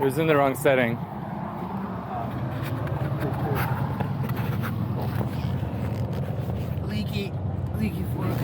It was in the wrong setting. Leaky fork.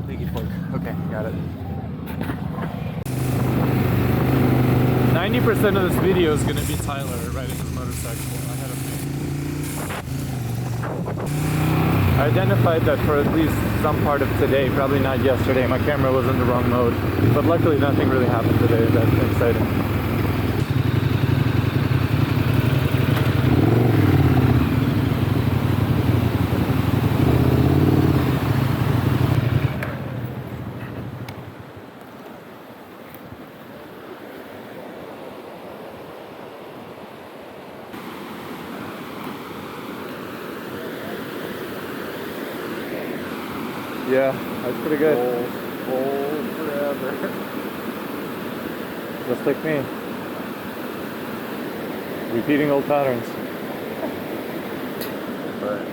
Leaky fork. Okay, got it. 90% of this video is going to be Tyler riding his motorcycle ahead of me. I identified that for at least some part of today, probably not yesterday. My camera was in the wrong mode, but luckily nothing really happened today. That's exciting. Yeah, that's pretty good. Roll forever. Just like me. Repeating old patterns. Right.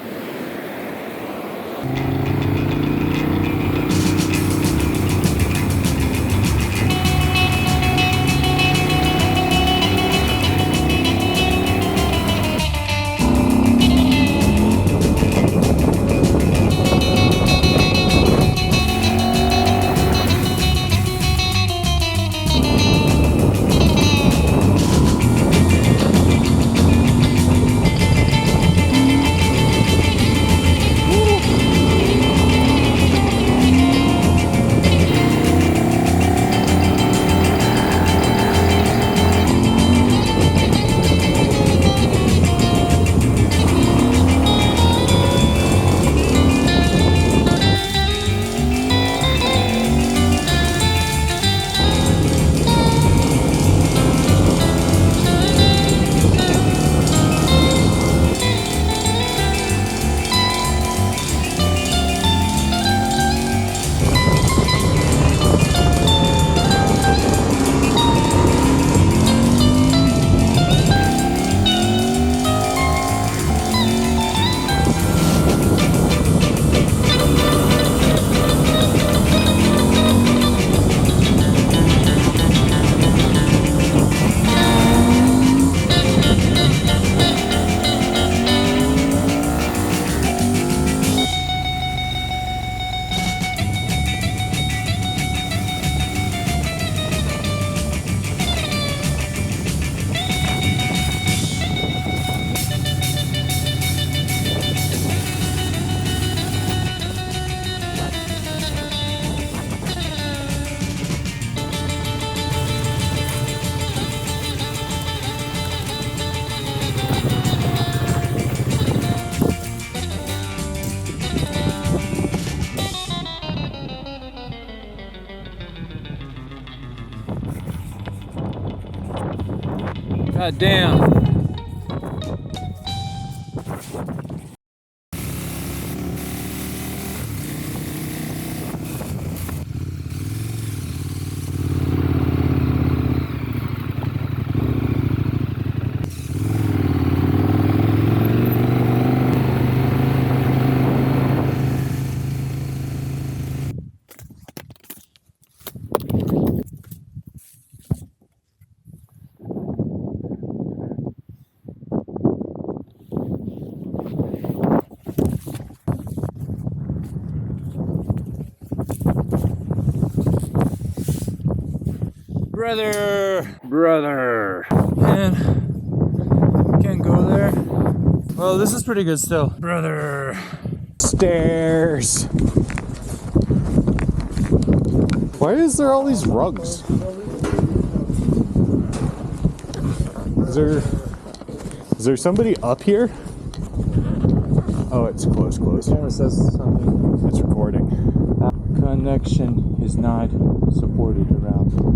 God damn. Brother, man, can't go there. Well, this is pretty good still. Brother, Stairs. Why is there all these rugs? Is there somebody up here? Oh, it's close. It says something. It's recording. Connection is not supported around.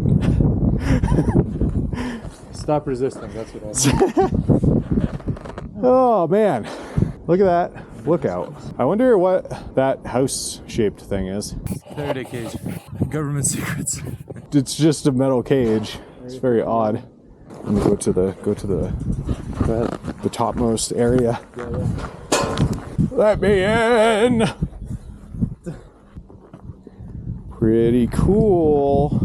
Stop resisting, that's what I said. Oh man, look at that lookout. I wonder what that house-shaped thing is. Faraday cage. Government secrets. It's just a metal cage. It's very odd. Let me go to the topmost area. Yeah. Let me in. Pretty cool.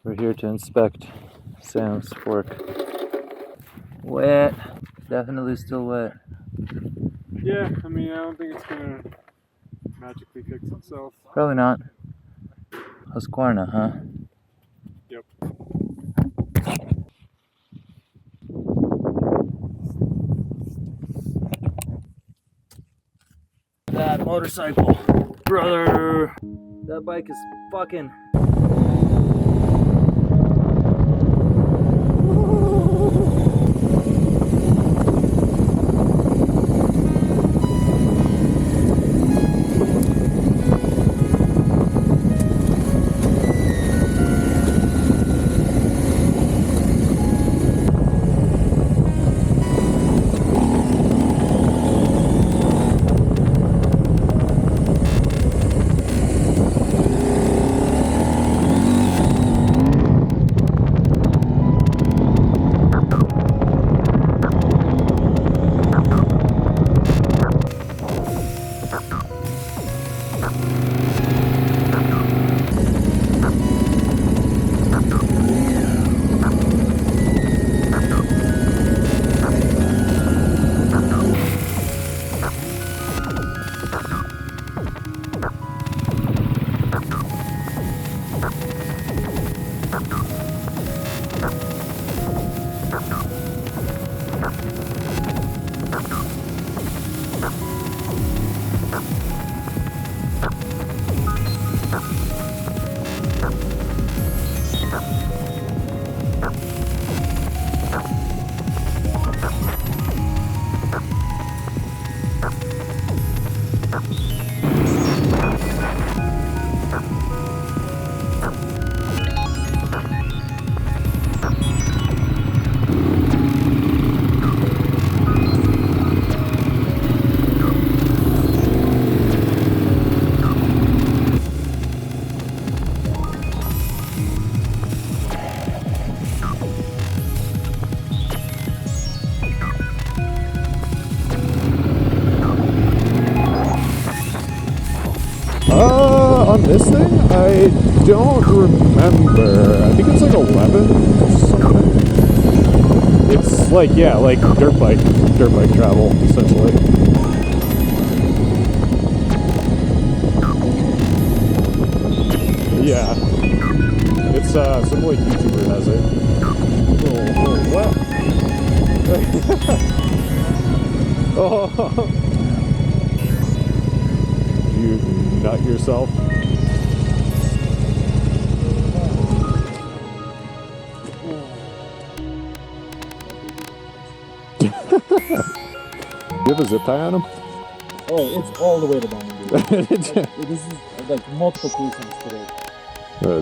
We're here to inspect Sam's fork. Wet. Definitely still wet. Yeah, I mean, I don't think it's gonna magically fix itself. Probably not. Husqvarna, huh? Yep. That motorcycle, brother. That bike is fucking. On this thing, I don't remember. I think it's like 11 or something. It's like, yeah, like dirt bike travel, essentially. Yeah. It's, some like YouTuber has it. Oh, what? Oh. You nut yourself. You have a zip tie on him? Oh, it's all the way to bottom, dude. This is like multiple casings today.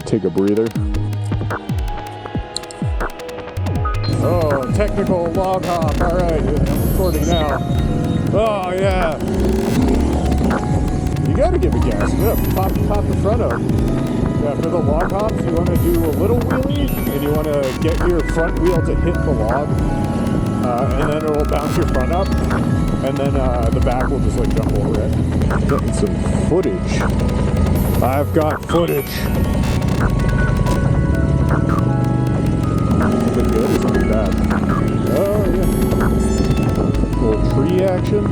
Take a breather. Oh, technical log hop. All right, I'm recording now. Oh yeah. You gotta give it gas. Yeah, pop the front up. Yeah, for the log hops, you want to do a little wheelie, and you want to get your front wheel to hit the log, and then it will bounce your front up, and then the back will just like jump over it. Getting some footage. I've got footage. Something good or something bad? Oh yeah. Little tree action.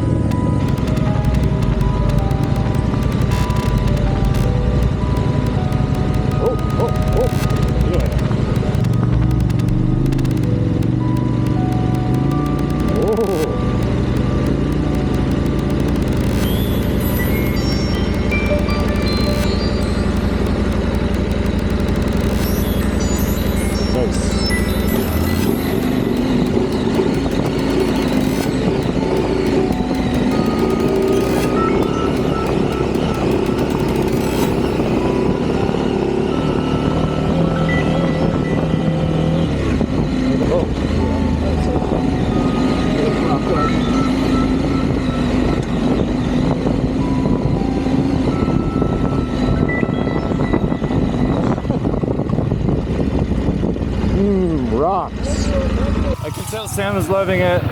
rocks. I can tell Sam is loving it.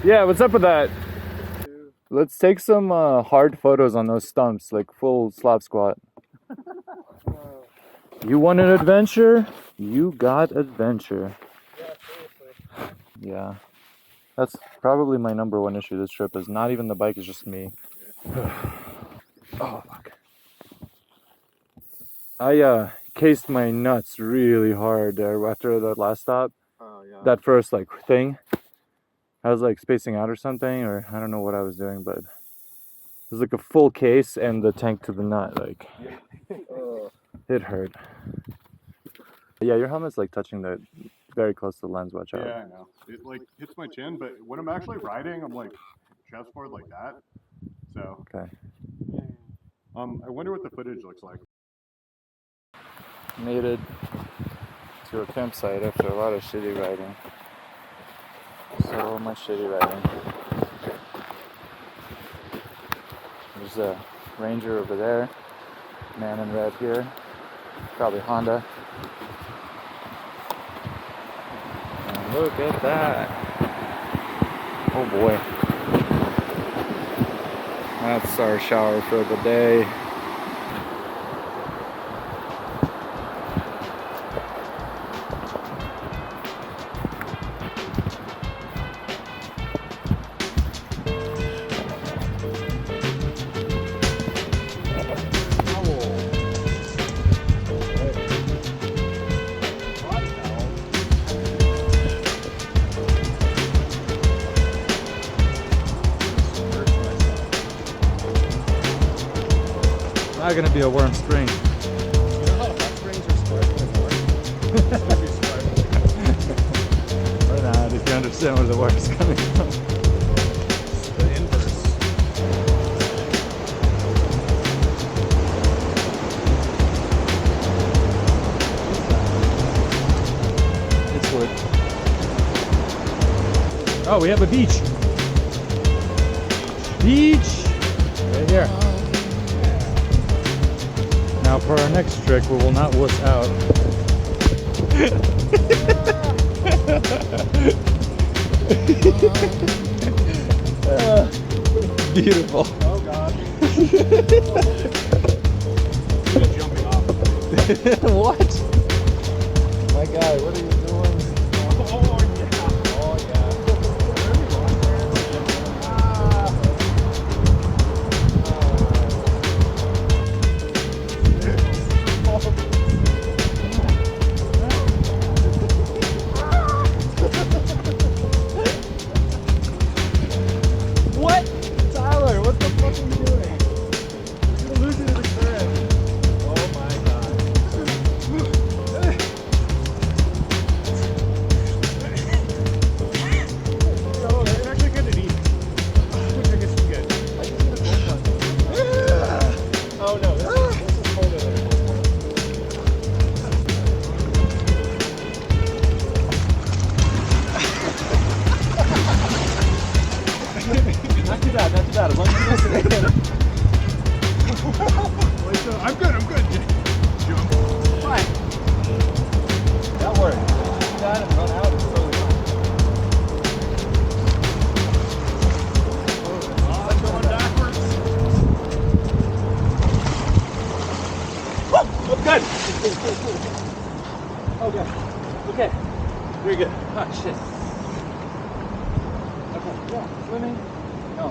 Yeah, what's up with that? Let's take some hard photos on those stumps, like full slop squat. You want an adventure? You got adventure. Yeah. That's probably my #1 issue this trip is not even the bike, it's just me. Oh, fuck. I cased my nuts really hard there after the last stop. Oh, yeah. That first like thing. I was like spacing out or something, or I don't know what I was doing, but it was like a full case and the tank to the nut, like it hurt. Yeah, your helmet's like touching the very close to the lens, watch out. Yeah, I know. It like hits my chin, but when I'm actually riding, I'm like chest forward like that. So Okay. I wonder what the footage looks like. Made it to a campsite after a lot of shitty riding. So much shitty riding. There's a Ranger over there. Man in red here. Probably Honda. And look at that. Oh boy. That's our shower for the day. Not gonna be a warm spring. You know how hot springs are sparkling water? It's gonna be sparkling. Or not, if you understand where the water's coming from. It's the inverse. It's wood. Oh, we have a beach. Beach! Right here. Now for our next trick, we will not wuss out. Beautiful. Oh god. Jumping off. What? My guy, what are you doing? Oh yeah. Oh yeah. What? Tyler, what the fuck are you doing? You're losing to the current. Oh my god. Oh, they're actually good to eat. I guess it's good. I just need a cold one. Oh no, this is colder than a cold one. Not too bad, not too bad. As long as you don't sit in. I'm good, Jump. Fine. That worked. Do that and run out. It's totally fine. I'm going backwards. Oh, good. Okay. Okay. Very good. Oh, shit. Okay. Yeah. Swimming. No.